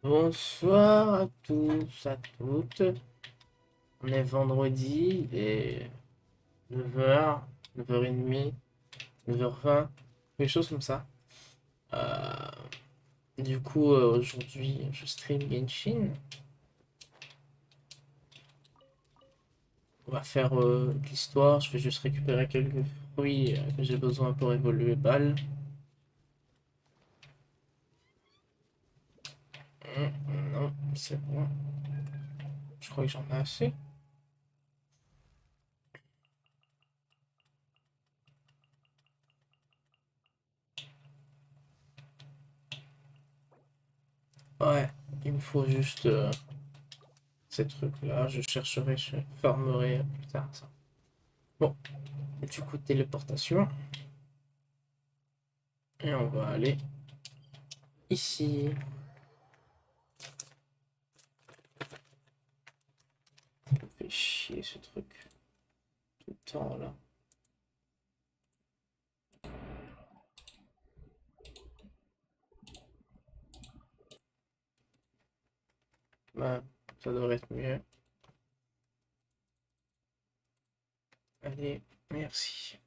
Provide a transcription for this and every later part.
Bonsoir à tous, à toutes. On est vendredi et 9h, 9h30, 9h20, quelque chose comme ça. Euh, du coup, aujourd'hui, je stream Genshin. On va faire de l'histoire. Je vais juste récupérer quelques fruits que j'ai besoin pour évoluer balle. Non, c'est bon. Je crois que j'en ai assez. Ouais, il me faut juste ces trucs-là. Je chercherai, je farmerai plus tard ça. Bon, du coup, téléportation. Et on va aller ici. Ça me fait chier ce truc. Tout le temps là. Bah, ça devrait être mieux. Allez, merci.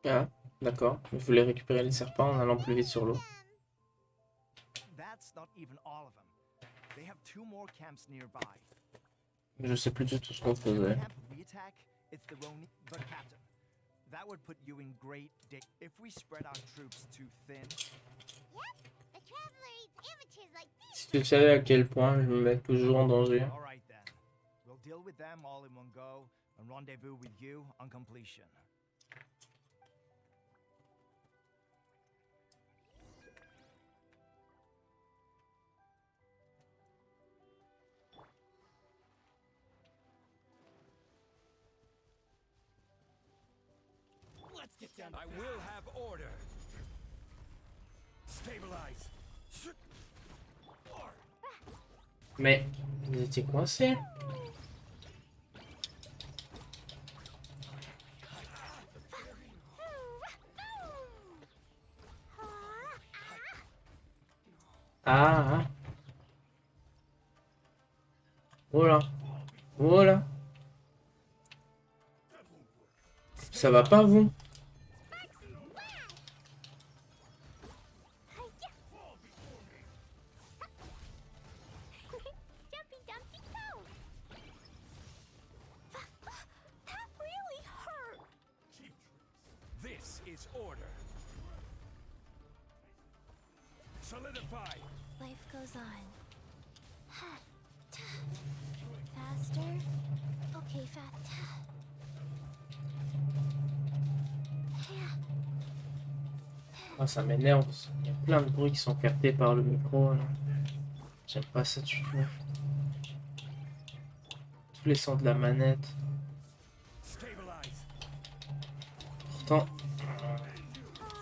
Ah, d'accord. Je voulais récupérer les serpents en allant plus vite sur l'eau. Je sais plus du tout ce qu'on faisait. That would put you in great danger if we spread our troops too thin. Si tu savais à quel point je me mets toujours en danger. All right then. We'll deal with them all in one go and rendezvous with you on completion. Let's get down. I will have order. Stabilize. Mais ils étaient coincés. Ah, ah. Voilà. Voilà. Ça va pas vous? This is order. Solidify. Life goes on. Faster. Okay, fast. Ah, ça m'énerve. Il y a plein de bruits qui sont captés par le micro. J'aime pas ça du tout. Tous les sons de la manette. Stabilize. Pourtant,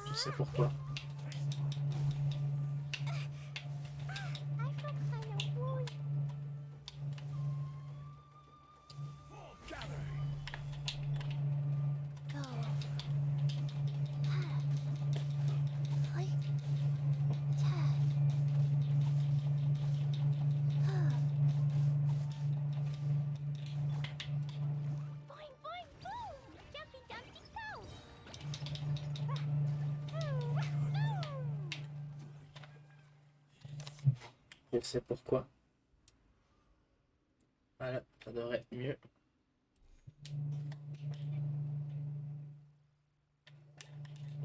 je sais pourquoi. Je sais pourquoi. Voilà, ça devrait être mieux.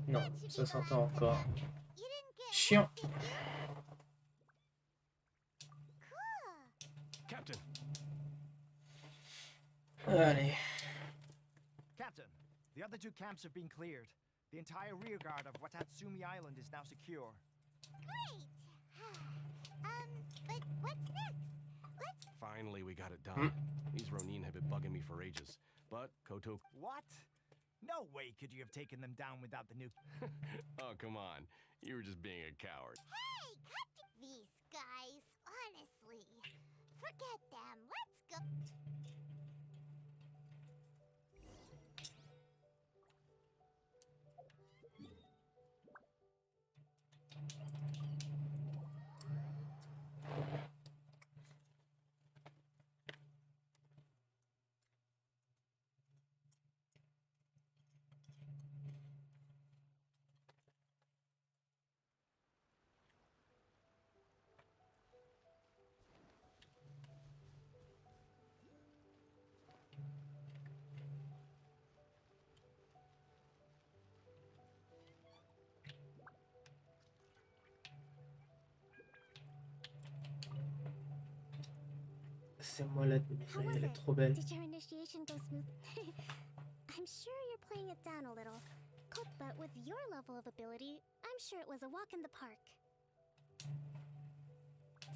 Non, ça s'entend encore. Chiant. Allez. Captain, the other two camps have been cleared. The entire rearguard of Watatsumi Island is now secure. Great! But what's next? Let's... Finally, we got it done. These Ronin have been bugging me for ages. But Koto... What? No way could you have taken them down without the nuke. Oh, come on. You were just being a coward. Hey, cut these guys, honestly. Forget them. Let's go. C'est moi la How was elle est it? trop belle. Did your initiation go smooth? I'm sure you're playing it down a little. But with your level of ability, I'm sure it was a walk in the park.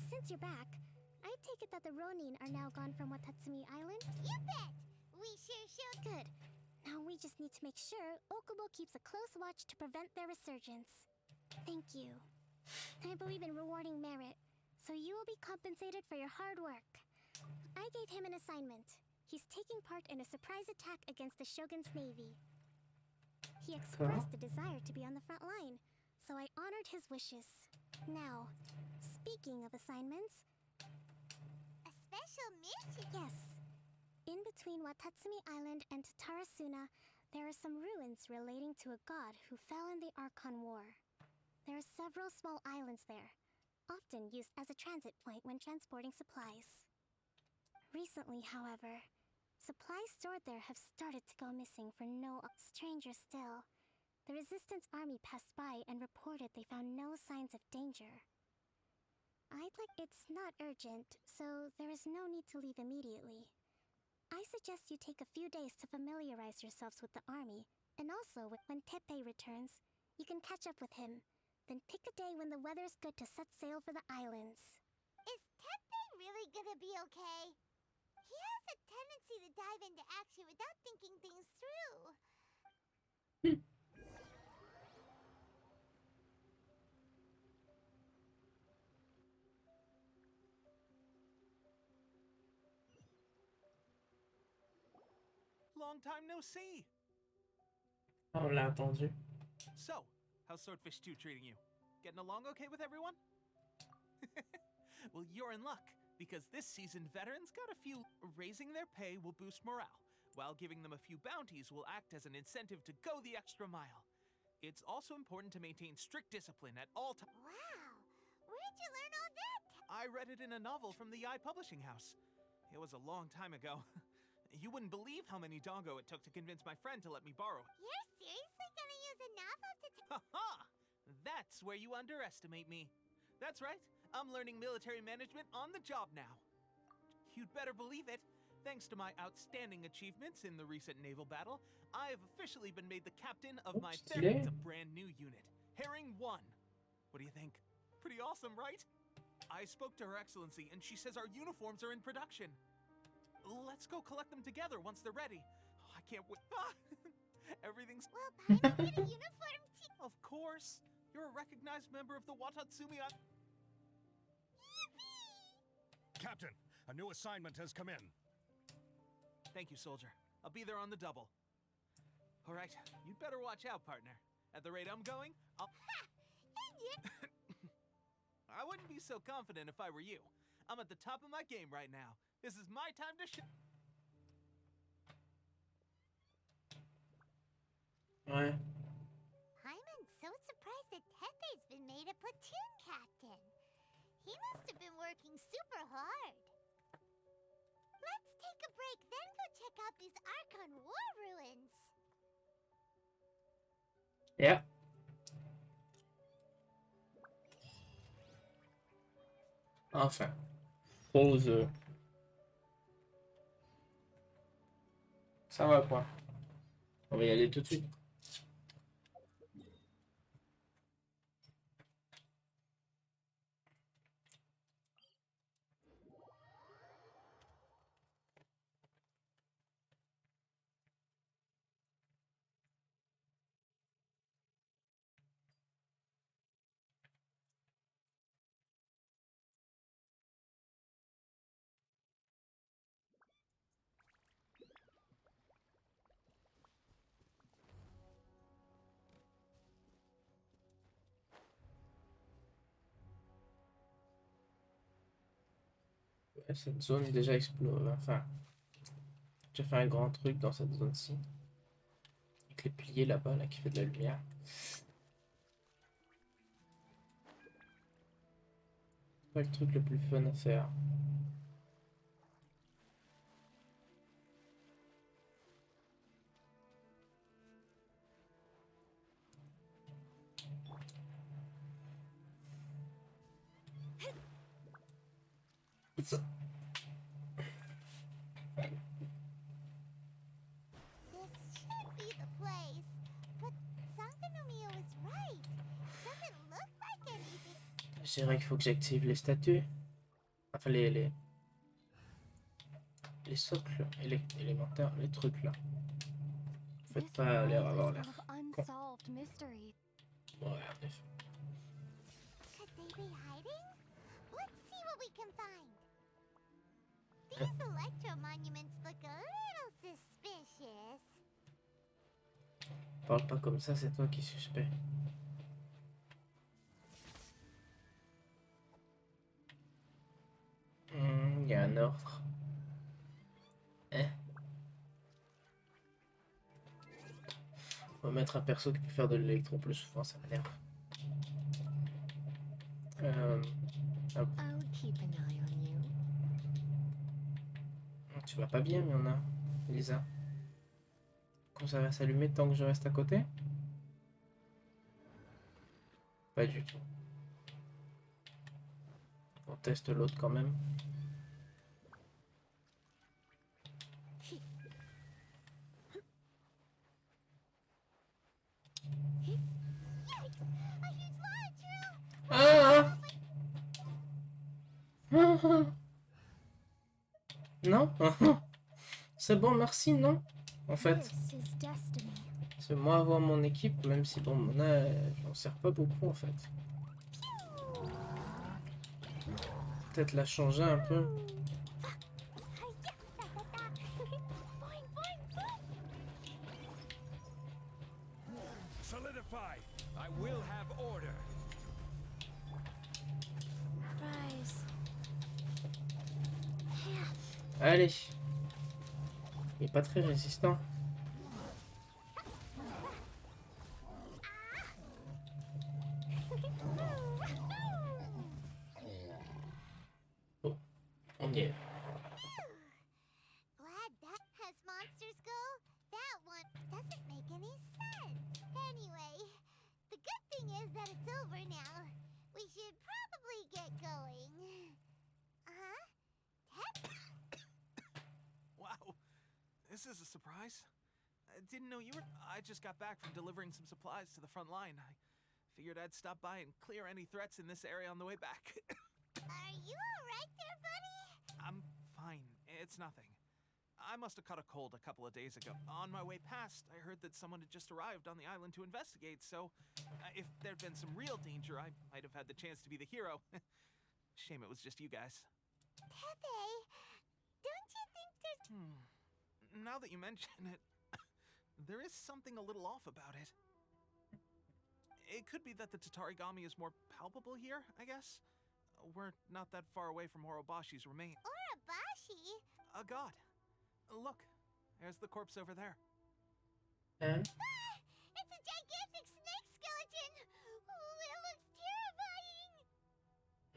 Since you're back, I take it that the Ronin are now gone from Watatsumi Island? You bet! We sure should. Good. Now we just need to make sure Okubo keeps a close watch to prevent their resurgence. Thank you. I believe in rewarding merit, so you will be compensated for your hard work. I gave him an assignment. He's taking part in a surprise attack against the Shogun's navy. He expressed a desire to be on the front line, so I honored his wishes. Now, speaking of assignments... A special mission? Yes. In between Watatsumi Island and Tarasuna, there are some ruins relating to a god who fell in the Archon War. There are several small islands there, often used as a transit point when transporting supplies. Recently, however, supplies stored there have started to go missing for no stranger still. The Resistance army passed by and reported they found no signs of danger. It's not urgent, so there is no need to leave immediately. I suggest you take a few days to familiarize yourselves with the army, and also when Teppei returns, you can catch up with him. Then pick a day when the weather's good to set sail for the islands. Is Teppei really gonna be okay? He has a tendency to dive into action without thinking things through. Long time no see. On l'a entendu. So, how's Swordfish 2 treating you? Getting along okay with everyone? Well, you're in luck, because this season veterans got a few. Raising their pay will boost morale, while giving them a few bounties will act as an incentive to go the extra mile. It's also important to maintain strict discipline at all times. Wow! Where'd you learn all that? I read it in a novel from the I Publishing House. It was a long time ago. You wouldn't believe how many doggo it took to convince my friend to let me borrow it. You're seriously gonna use a novel to Ha-ha! That's where you underestimate me. That's right, I'm learning military management on the job now. You'd better believe it. Thanks to my outstanding achievements in the recent naval battle, I have officially been made the captain of my Stylé. it's a brand new unit, Herring 1. What do you think? Pretty awesome, right? I spoke to Her Excellency, and she says our uniforms are in production. Let's go collect them together once they're ready. Oh, I can't wait. Everything's... Well, Paimon get a uniform too. Of course. You're a recognized member of the Watatsumi Captain, a new assignment has come in. Thank you, soldier. I'll be there on the double. All right, you'd better watch out, partner. At the rate I'm going, I'll... I wouldn't be so confident if I were you. I'm at the top of my game right now. This is my time to Ouais. Paimon's so surprised that Teppei's been made a platoon captain. He must have been working super hard. Let's take a break, then go check out these Archon War ruins. Yeah. Enfin. Pause. Ça va quoi. On va y aller tout de suite. Ouais, cette zone est déjà explose. Enfin, j'ai fait un grand truc dans cette zone-ci. Avec les piliers là-bas, là, qui fait de la lumière. Pas le truc le plus fun à faire. Ça. This should be the place. But Sankanomiya was right. Doesn't look like anything. Je dirais qu'il faut que j'active les statues. Enfin, les socles élémentaires, les trucs là. Faites pas l'air avoir l'air con. Unsolved mystery. Ouais, en effet. Could they be hiding? Let's see what we can find. These electro monuments look a little suspicious. Parle pas comme ça, c'est toi qui es suspect. Il y a un ordre. Hein? On va mettre un perso qui peut faire de l'électro plus souvent, ça m'énerve. Hop. I'll keep an eye on you. Tu vas pas bien, Miona, Lisa. Quand ça va s'allumer tant que je reste à côté? Pas du tout. On teste l'autre quand même. Ah! Ah! Non? C'est bon, merci, non? En fait, This is destiny. c'est moi avoir mon équipe, même si bon, Mona, j'en sers pas beaucoup en fait. Peut-être la changer un peu. Solidify. I will have order. Rise. Allez. Il est pas très résistant. Bon, on y est. Glad that has monsters go. That one doesn't make any sense. Anyway, the good thing is that it's over now. We should probably get going. Huh? Wow, this is a surprise. I didn't know you were. I just got back from delivering some supplies to the front line. I figured I'd stop by and clear any threats in this area on the way back. Are you alright there, buddy? I'm fine. It's nothing. I must have caught a cold a couple of days ago. On my way past, I heard that someone had just arrived on the island to investigate, so if there'd been some real danger, I might have had the chance to be the hero. Shame it was just you guys. Pepe, don't you think there's... Now that you mention it, there is something a little off about it. It could be that the Tatarigami is more palpable here, I guess. We're not that far away from Orobashi's remains. Orobashi? A god. Look, there's the corpse over there. Hein? It's a gigantic snake skeleton! Oh, it looks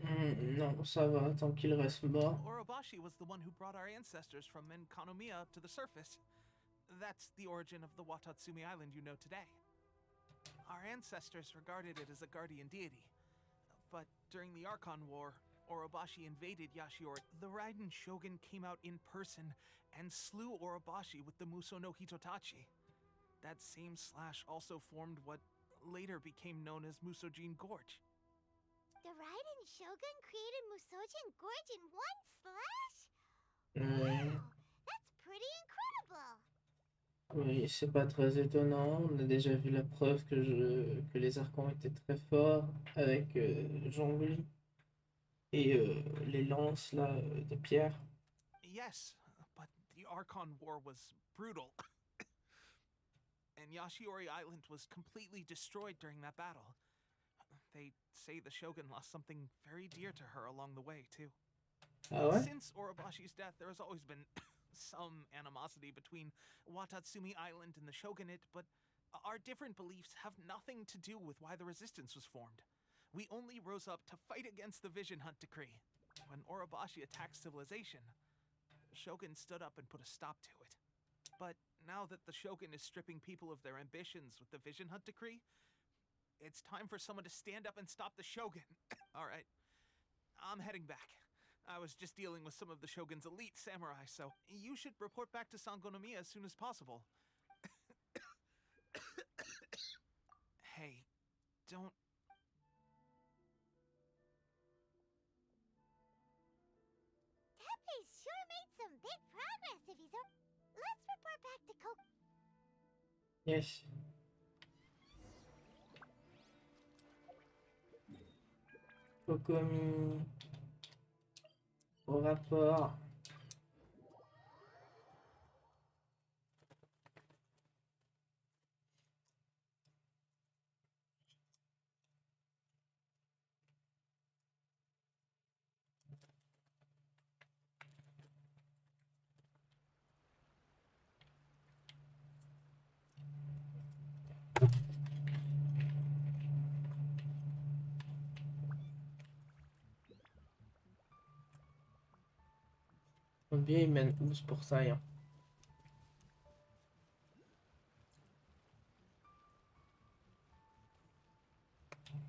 terrifying! Non, ça va, tant qu'il reste mort. Orobashi was the one who brought our ancestors from Enkanomiya to the surface. That's the origin of the Watatsumi Island you know today. Our ancestors regarded it as a guardian deity. But during the Archon War, Orobashi invaded Yashiori, the Raiden shogun came out in person and slew Orobashi with the Muso no Hitotachi. That same slash also formed what later became known as Musojin Gorge. The Raiden Shogun created Musojin Gorge in one slash? Ouais. Wow, that's pretty incredible. Oui, c'est pas très étonnant. On a déjà vu la preuve que les archons étaient très forts avec Jean-Louis et les lances là de pierre. Yes, but the Archon War was brutal. And Yashiori Island was completely destroyed during that battle. They say the Shogun lost something very dear to her along the way, too. Ah ouais? Since Orobashi's death, there has always been some animosity between Watatsumi Island and the Shogunate, but our different beliefs have nothing to do with why the resistance was formed. We only rose up to fight against the Vision Hunt Decree. When Orobashi attacked civilization, the Shogun stood up and put a stop to it. But now that the Shogun is stripping people of their ambitions with the Vision Hunt Decree, it's time for someone to stand up and stop the Shogun. All right, I'm heading back. I was just dealing with some of the Shogun's elite samurai, so you should report back to Sangonomiya as soon as possible. Hey, don't... Teppei's sure made some big progress if he's... Let's report back to Coke. Yes. Kokomi au rapport. Combien il mène où ce portail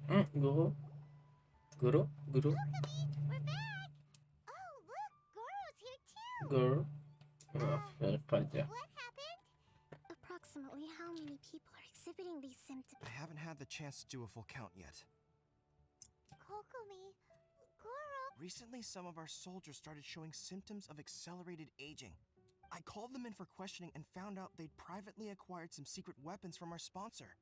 hein? Goro. Goro. Goro. We're back! Oh, look, Goro's here too! Goro. J'arrive pas à le dire. What happened? Approximately how many people are exhibiting these symptoms? I haven't had the chance to do a full count yet. Kokomi, Goro... Recently, some of our soldiers started showing symptoms of accelerated aging. I called them in for questioning and found out they'd privately acquired some secret weapons from our sponsor.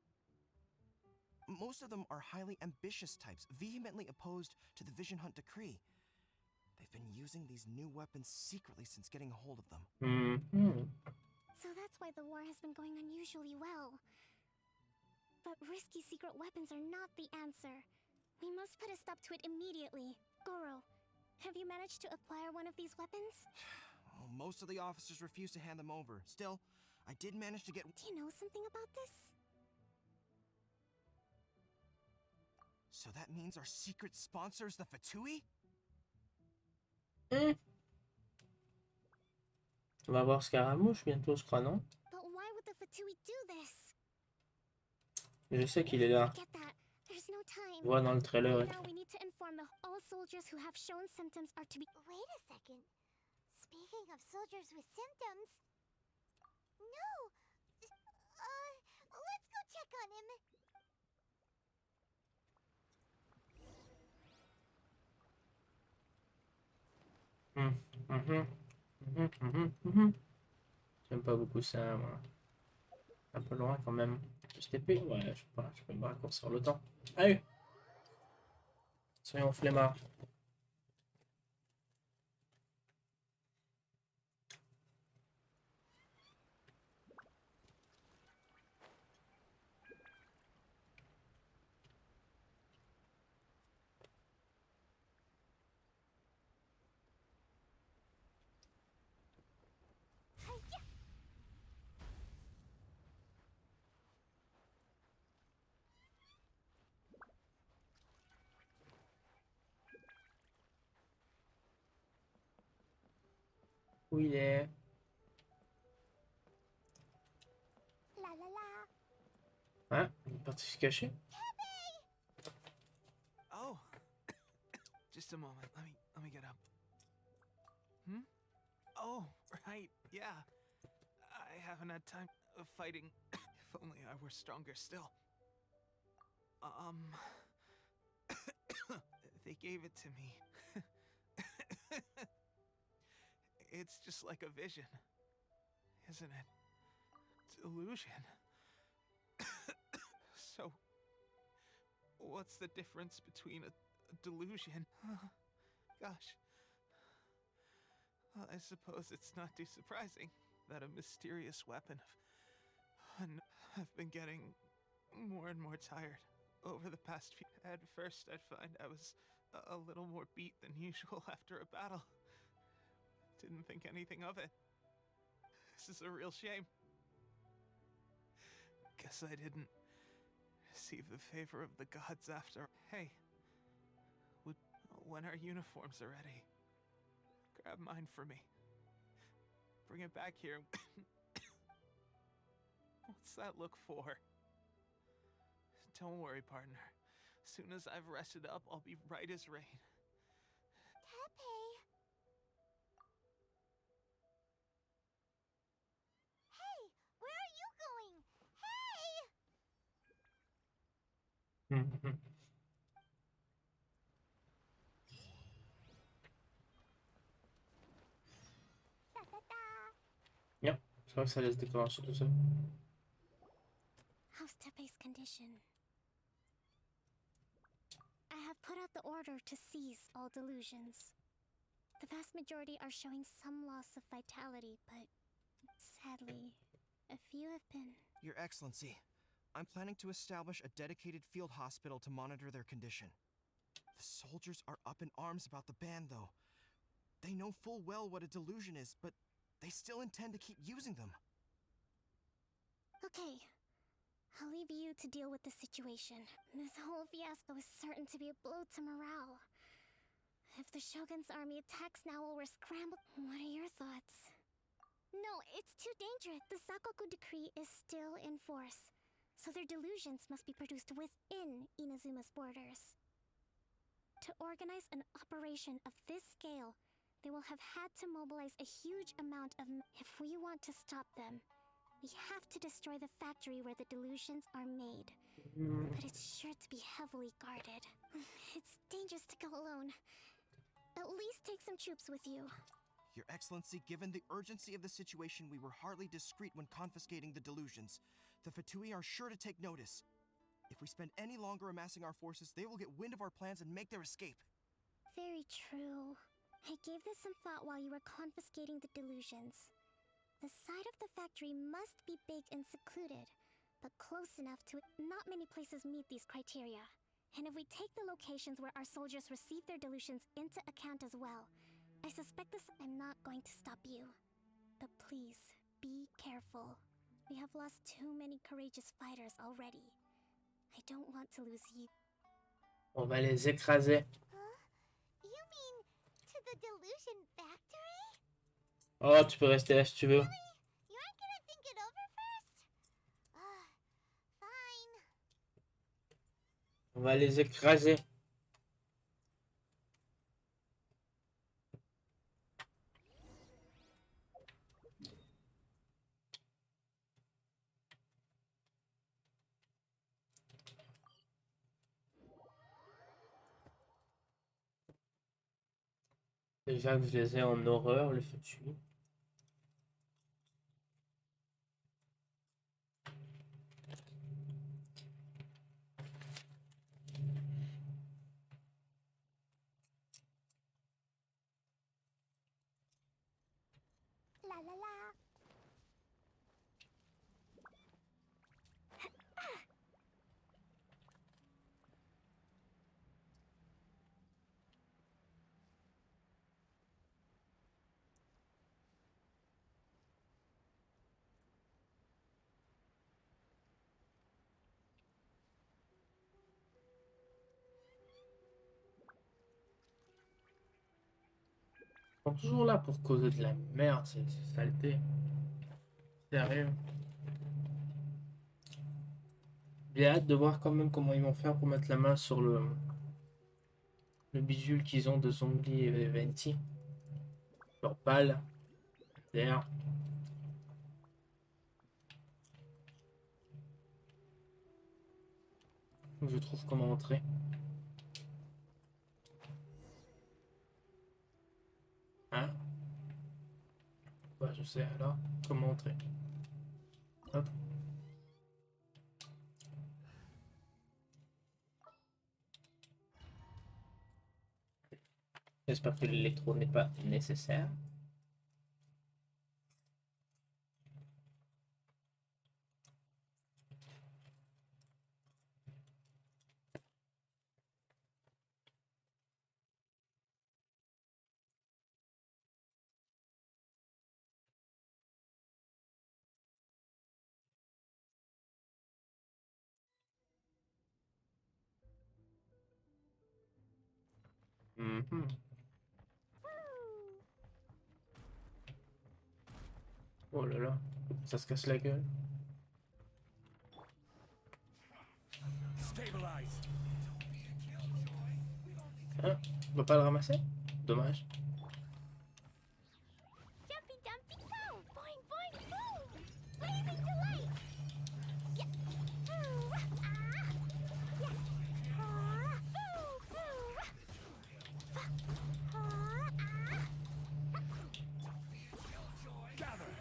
Most of them are highly ambitious types, vehemently opposed to the Vision Hunt Decree. They've been using these new weapons secretly since getting a hold of them. So that's why the war has been going unusually well. But risky secret weapons are not the answer. We must put a stop to it immediately. Goro, have you managed to acquire one of these weapons? Well, most of the officers refused to hand them over. Still, I did manage to get... Do you know something about this? So that means our secret sponsor is the Fatui? On va voir Scaramouche bientôt, je crois, non? But why would the Fatui do this? Je sais qu'il est là. Forget that. There's no time. On voit dans le trailer. Right now we need to inform all soldiers who have shown symptoms are to be... Wait a second. Speaking of soldiers with symptoms... No! Let's go check on him. J'aime pas beaucoup ça, moi. Un peu loin quand même. Juste épée, ouais, je peux me raccourcir le temps. Allez! Soyons flemmards. Où il est? La la la. Hein? Il est parti se cacher? Oh, just Just a moment. Let me get up. Hmm? Oh, right. Yeah. I haven't had time of fighting. If only I were stronger still. They gave it to me. It's just like a vision, isn't it? Delusion. So, what's the difference between a delusion? Gosh. Well, I suppose it's not too surprising that a mysterious weapon of... I've been getting more and more tired over the past few... At first, I'd find I was a little more beat than usual after a battle. Didn't think anything of it. This is a real shame. Guess I didn't receive the favor of the gods after... Hey, when our uniforms are ready, grab mine for me. Bring it back here. What's that look for? Don't worry, partner. As soon as I've rested up, I'll be right as rain. Tepe. Hey, where are you going? Hey! Mhm. Da da da. Yep, c'est vrai que ça laisse déclencher tout ça. How's Tepe's condition? I have put out the order to cease all delusions. The vast majority are showing some loss of vitality, but sadly, a few have been... Your Excellency, I'm planning to establish a dedicated field hospital to monitor their condition. The soldiers are up in arms about the ban, though. They know full well what a delusion is, but they still intend to keep using them. Okay, I'll leave you to deal with the situation. This whole fiasco is certain to be a blow to morale. If the Shogun's army attacks now while we're scrambled... What are your thoughts? No, it's too dangerous. The Sakoku decree is still in force, so their delusions must be produced within Inazuma's borders. To organize an operation of this scale, they will have had to mobilize a huge amount of... If we want to stop them, we have to destroy the factory where the delusions are made. But it's sure to be heavily guarded. It's dangerous to go alone. At least take some troops with you. Your Excellency, given the urgency of the situation, we were hardly discreet when confiscating the delusions. The Fatui are sure to take notice. If we spend any longer amassing our forces, they will get wind of our plans and make their escape. Very true. I gave this some thought while you were confiscating the delusions. The side of the factory must be big and secluded, but close enough to... Not many places meet these criteria. And if we take the locations where our soldiers receive their delusions into account as well, I suspect this... I'm not going to stop you. But please, be careful. We have lost too many courageous fighters already. I don't want to lose you. On va les écraser. Huh? You mean to the delusion factory? Oh, tu peux rester là si tu veux. You aren't gonna think it over first? Fine. On va les écraser. Déjà que je les ai en horreur, le futur. La la la. Ils sont toujours là pour causer de la merde, c'est saleté. Sérieux. J'ai hâte de voir quand même comment ils vont faire pour mettre la main sur le le visuel qu'ils ont de Zombie et Venti. Leur pâle. D'ailleurs. Je trouve comment entrer. Hein? Bah, je sais alors comment entrer. Hop. J'espère que l'électro n'est pas nécessaire. Mhm. Oh là là, ça se casse la gueule. Stabilize. Hein? On va pas le ramasser? Dommage. Jumpy dumpty go! Boing boing boom! Blazing delight! Yeah! Ooh, ah! Yeah! Ah! Boo! Boo! Ah! Ah! Gather.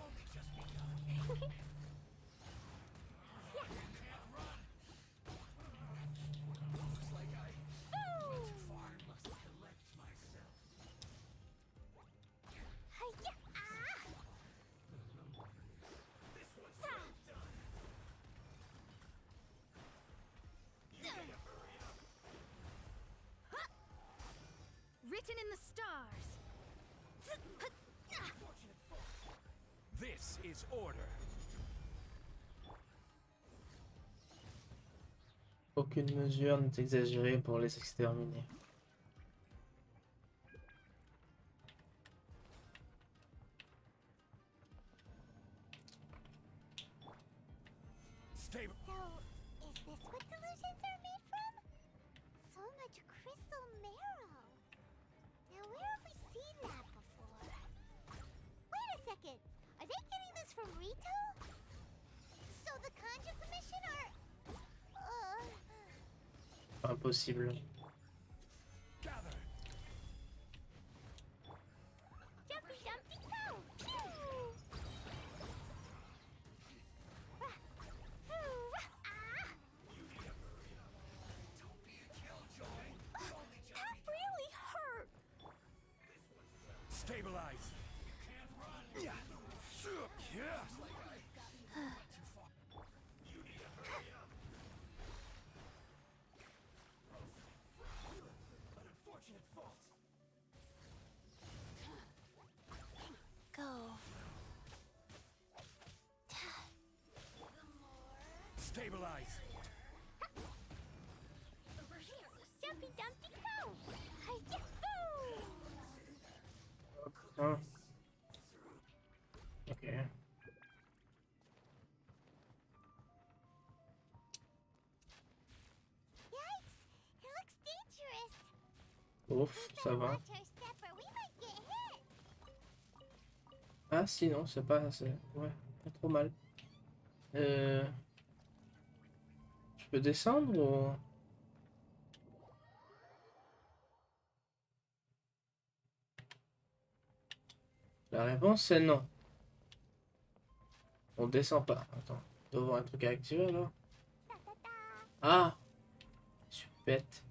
Written in the stars. This is order. Aucune mesure n'est exagérée pour les exterminer. Stable. So, is this what delusions are made from? So much crystal marrow. Now, where have we seen that before? Wait a second. Are they getting this from Rito? So the Kanji Commission are... Impossible. Gather. Jumpy Dumpty go! Phew! Ah! Phew! Ah! That really hurt! Stabilize. Yeah. Yeah. Go. Stabilize. Over here. Jumpy Dumpty go! Hi-ya! Boo! Hein? Ok. Yikes! It looks dangerous. Ouf, ça va. Watch our step or we might get hit. Ah si, non, c'est pas... Ouais, pas trop mal. Je peux descendre ou... La réponse est non. On descend pas. Attends, il doit y avoir un truc à activer là. Ah! Je suis bête.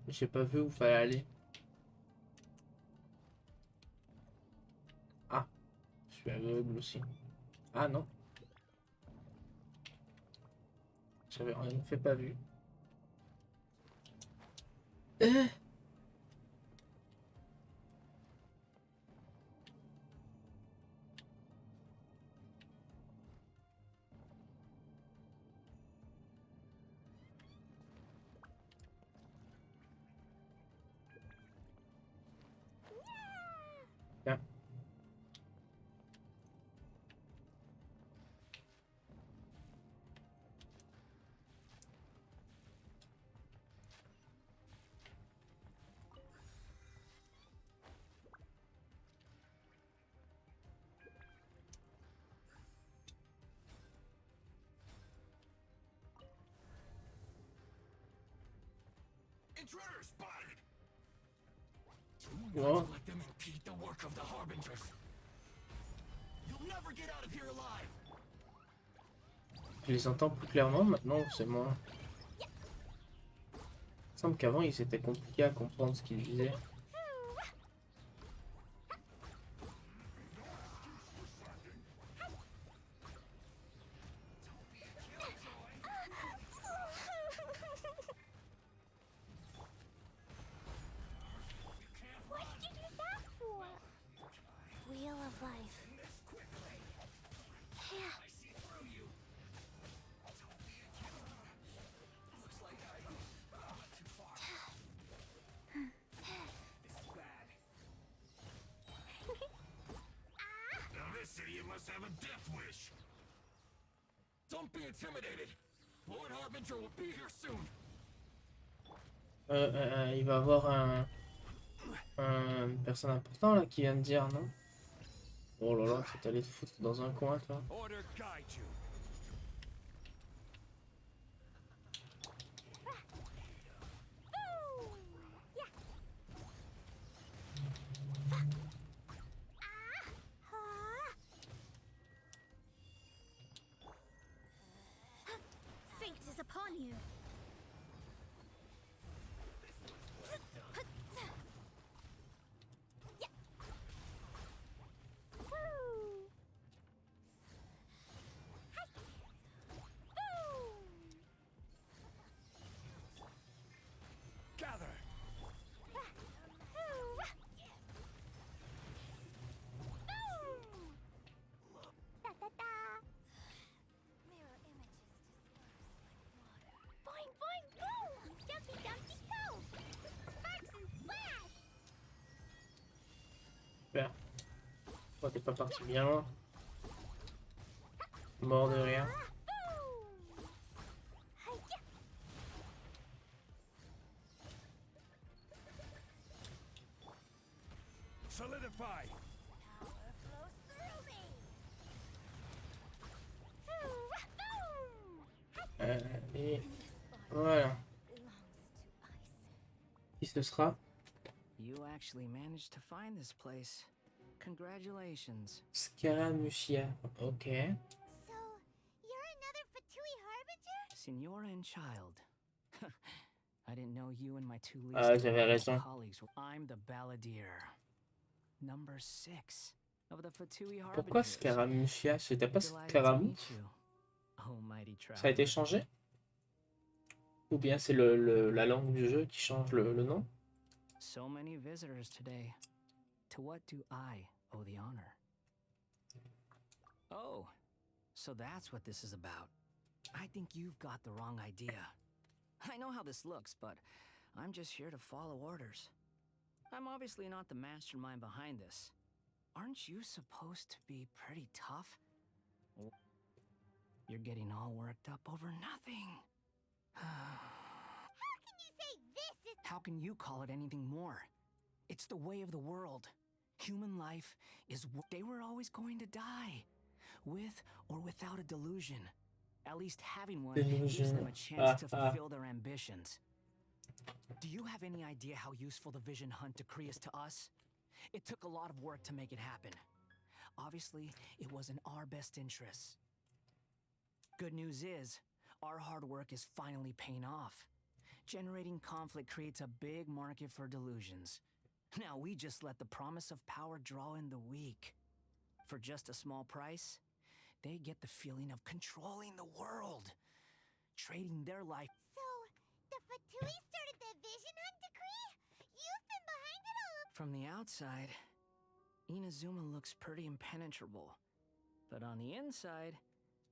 J'ai pas vu où fallait aller. Ah, je suis aveugle aussi. Ah non. J'avais en effet pas vu. Tiens. Intruder spotted. Wow. Let them impede the work of the harbingers. You'll never get out of here alive. Je les entends plus clairement maintenant, c'est moi. Il me semble qu'avant ils étaient compliqués à comprendre ce qu'ils disaient. What did you do that for? Wheel of life. Yeah. Now this idiot must have a death wish. Don't be intimidated. Lord Harbinger will be here soon. Il va avoir un personne important là qui vient de dire, non? Oh là là, c'est allé te foutre dans un coin, toi. Order guide you. Fate is upon you. Gather. Boing, boing, boom! Dumpty, dumpty, go! Sparks and flash! Super. Oh, t'es pas parti bien loin. Mort de rien. Solidify. Power flows through me! Et voilà. Qui ce sera? You actually managed to find this place. Congratulations. Scaramuccia. Ok. So, you're another Fatui Harbinger? Signora and child. I didn't know you and my two Ah, least j'avais raison. colleagues. I'm the Balladeer. Number 6 of the Fatui Harbingers. Pourquoi Scaramuccia? C'était pas Delighted to Scaramouche? meet you. Oh, mighty Ça a été traveler. changé? Ou bien c'est la langue du jeu qui change le nom? So many visitors today. To what do I owe the honor? Oh, so that's what this is about. I think you've got the wrong idea. I know how this looks, but I'm just here to follow orders. I'm obviously not the mastermind behind this. Aren't you supposed to be pretty tough? You're getting all worked up over nothing. How can you say this is... How can you call it anything more? It's the way of the world. Human life is... They were always going to die. With or without a delusion. At least having one gives them a chance to fulfill their ambitions. Do you have any idea how useful the vision hunt decree is to us? It took a lot of work to make it happen. Obviously, it was in our best interests. Good news is, our hard work is finally paying off. Generating conflict creates a big market for delusions. Now we just let the promise of power draw in the weak. For just a small price, they get the feeling of controlling the world. Trading their life. So, the Fatui started the vision hunt decree? You've been behind it all... From the outside, Inazuma looks pretty impenetrable. But on the inside,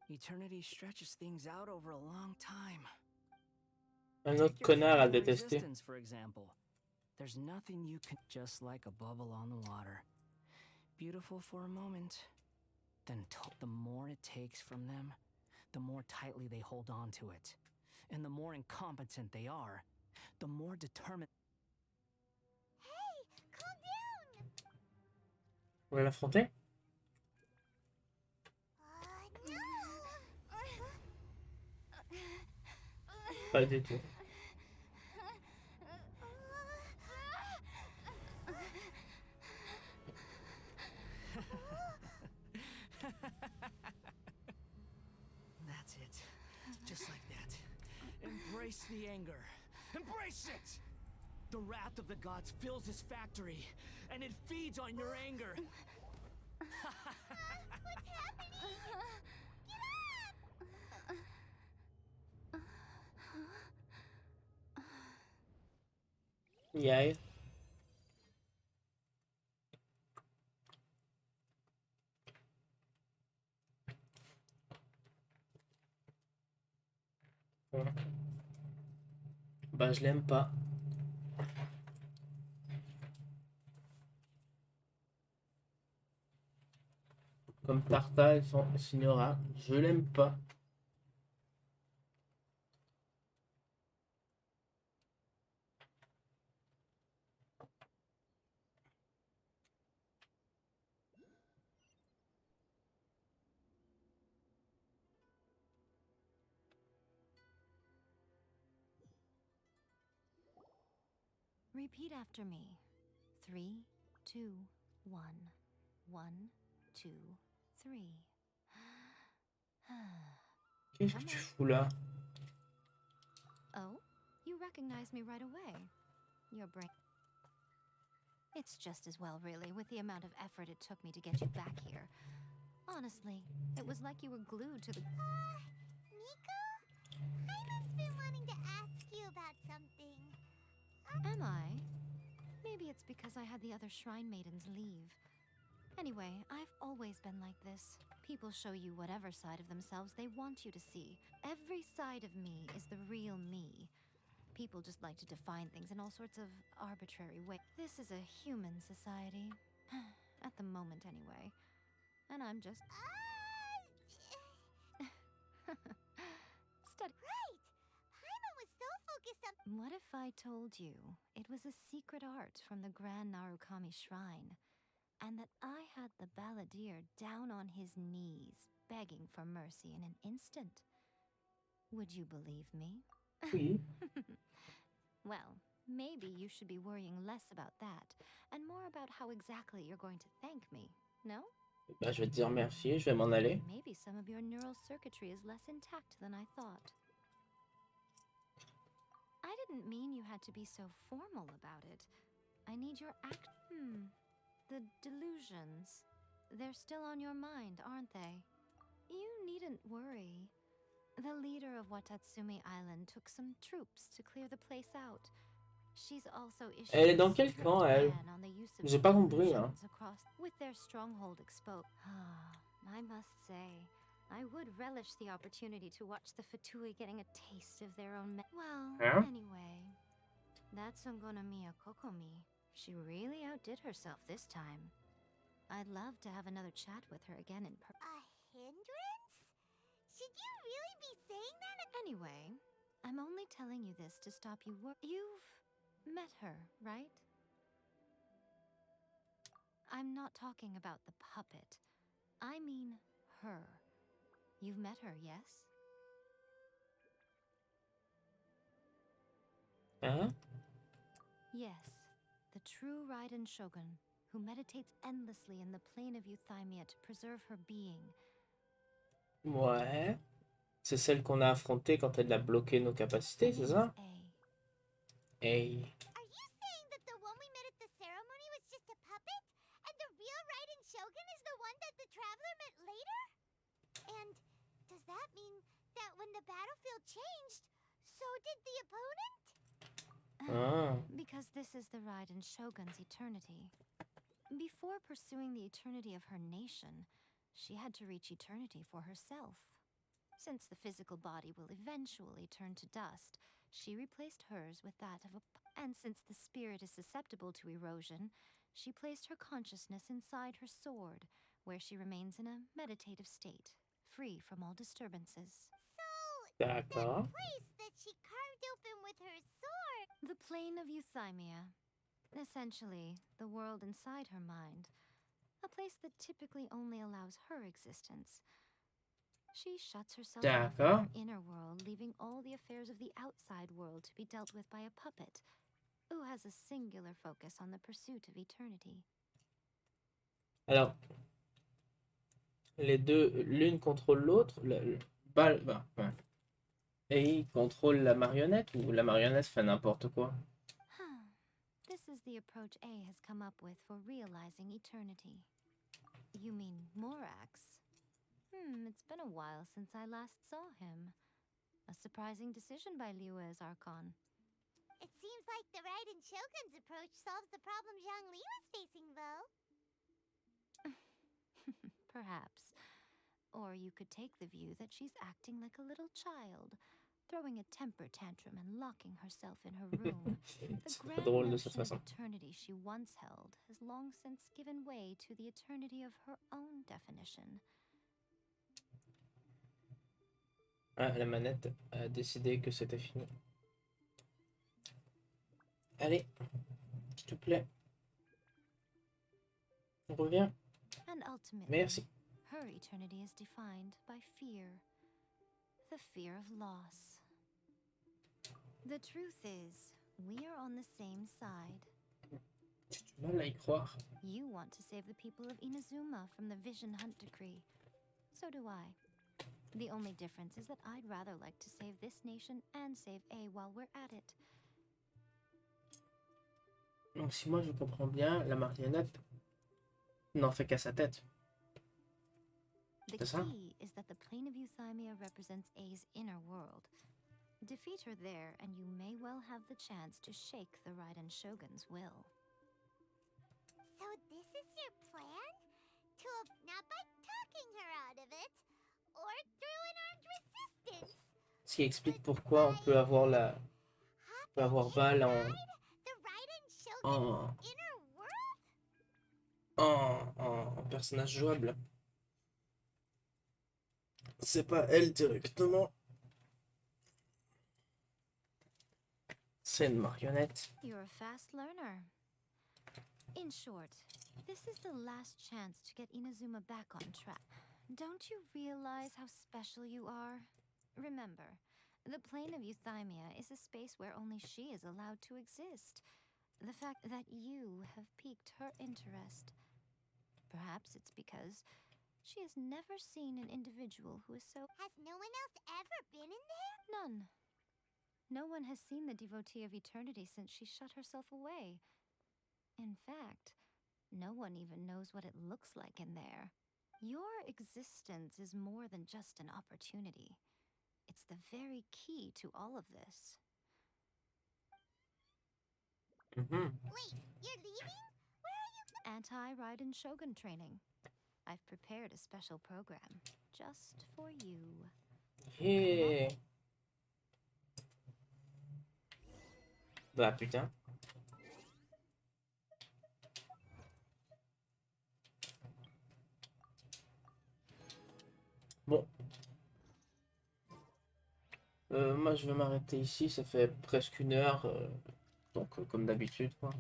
Eternity stretches things out over a long time. Un Take autre your connard à freedom of détester. resistance, for example. There's nothing you can... Just like a bubble on the water. Beautiful for a moment. Then the more it takes from them, the more tightly they hold on to it. And the more incompetent they are, the more determined... Hey, calm down! Vous voulez l'affronter? No! Pas du tout. Embrace the anger. Embrace it! The wrath of the gods fills this factory, and it feeds on your anger. What's happening? Get up! Yay. Bon. Bah je l'aime pas. Comme Tarta et son Signora, je l'aime pas. Repeat after me. 3, 2, 1. 1, 2, 3. Qu'est-ce que tu fous là? Oh, you recognize me right away. Your brain. It's just as well, really, with the amount of effort it took me to get you back here. Honestly, it was like you were glued to the... Nico? Paimon's been wanting to ask you about something. Am I? Maybe it's because I had the other shrine maidens leave. Anyway, I've always been like this. People show you whatever side of themselves they want you to see. Every side of me is the real me. People just like to define things in all sorts of arbitrary ways. This is a human society. At the moment, anyway. And I'm just... Study. Right! Paimon was so focused on... What if I told you it was a secret art from the Grand Narukami Shrine, and that I had the balladeer down on his knees, begging for mercy in an instant? Would you believe me? Oui. Well, maybe you should be worrying less about that, and more about how exactly you're going to thank me, no? Bah je vais te dire merci, je vais m'en aller. Maybe some of your neural circuitry is less intact than I thought. I didn't mean you had to be so formal about it. I need your the delusions. They're still on your mind, aren't they? You needn't worry. The leader of Watatsumi Island took some troops to clear the place out. She's also issued Elle est dans a quel strict camp, elle? ban on the use of J'ai pas compris, hein. delusions across with their stronghold exposed. I must say, I would relish the opportunity to watch the Fatui getting a taste of their own well, Huh? anyway, that's Ungonomiya Kokomi. She really outdid herself this time. I'd love to have another chat with her again in person. A hindrance? Should you really be saying that? Anyway, I'm only telling you this to stop you You've met her, right? I'm not talking about the puppet. I mean her. You've met her, yes? Hein? Yes, the true Raiden Shogun, who meditates endlessly in the plane of Euthymia to preserve her being. Ouais. C'est celle qu'on a affrontée quand elle a bloqué nos capacités, c'est ça? Hey. Are you saying that the one we met at the ceremony was just a puppet? And the real Raiden Shogun is the one that the traveler met later? And does that mean that when the battlefield changed, so did the opponent? Because this is the Raiden Shogun's eternity. Before pursuing the eternity of her nation, she had to reach eternity for herself. Since the physical body will eventually turn to dust, she replaced hers with that of a... And since the spirit is susceptible to erosion, she placed her consciousness inside her sword, where she remains in a meditative state, free from all disturbances. So, that D'accord. place that she carved open with her sword... The plane of Euthymia. Essentially, the world inside her mind. A place that typically only allows her existence. She shuts herself off from D'accord. her inner world, leaving all the affairs of the outside world to be dealt with by a puppet, who has a singular focus on the pursuit of eternity. Alors, les deux, l'une contrôle l'autre. Bah, ouais. Et il contrôle la marionnette ou la marionnette fait n'importe quoi? This is the approach A has come up with for realizing eternity. You mean Morax? It's been a while since I last saw him. A surprising decision by Liyue's Archon. It seems like the Raiden Shogun's approach solves the problem Zhongli was facing, though. Perhaps. Or you could take the view that she's acting like a little child, throwing a temper tantrum and locking herself in her room. The C'est pas grand drôle de cette notion of façon. eternity she once held has long since given way to the eternity of her own definition. Ah, la manette a décidé que c'était fini. Allez, s'il te plaît. Reviens. And ultimately, Merci. her eternity is defined by fear. The fear of loss. The truth is, we are on the same side. J'ai du mal à y croire. You want to save the people of Inazuma from the Vision Hunt decree. So do I. The only difference is that I'd rather like to save this nation and save A while we're at it. Donc si moi je comprends bien, la marionnette n'en fait qu'à sa tête. The C'est ça? key is that the plane of Euthymia represents A's inner world. Defeat her there, and you may well have the chance to shake the Raiden Shogun's will. So this is your plan? Not by talking her out of it, or through an armed resistance. Ce qui explique pourquoi on peut avoir Val The Raiden Shogun's en, inner world? en personnage jouable. C'est pas elle directement. C'est une marionnette. You're a fast learner. In short, this is the last chance to get Inazuma back on track. Don't you realize how special you are? Remember, the plane of Euthymia is a space where only she is allowed to exist. The fact that you have piqued her interest. Perhaps it's because she has never seen an individual who is so... Has no one else ever been in there? None. No one has seen the devotee of eternity since she shut herself away. In fact, no one even knows what it looks like in there. Your existence is more than just an opportunity. It's the very key to all of this. Wait, you're leaving? Where are you? Anti-Raiden Shogun training. I've prepared a special program just for you. Yeah. Bah putain. Bon. Moi je vais m'arrêter ici, ça fait presque 1 heure. Donc comme d'habitude quoi.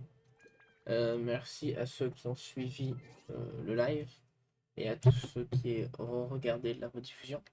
Merci à ceux qui ont suivi le live et à tous ceux qui ont regardé la rediffusion.